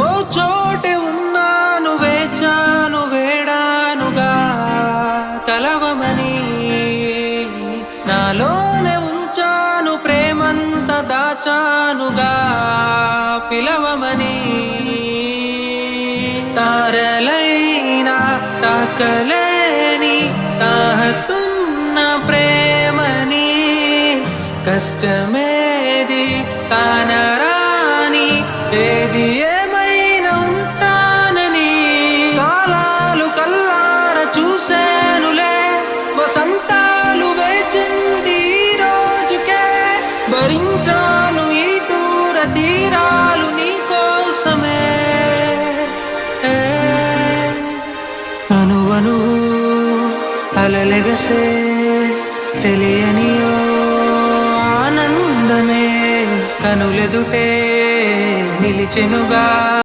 ఓ చోటే ఉన్నాను, వేచాను, వేడానుగా కలవమని. నాలోనే ఉంచాను ప్రేమంత, దాచానుగా పిలవమని. తారలైనా తాకలేని తాహతున్న ప్రేమని, కష్టమేది కానరాని ఏది ఏమైనా ఉంటానని. కాలాలు కల్లార చూసేనులే, వసంతాలు వేచింది ఈ రోజుకే. భరించాను ఈ దూర తీరాలు నీ కోసమే. అనువను అలలెగసే తెలియని ఓ ఆనందమే కనులెదుటే నిలిచెనుగా.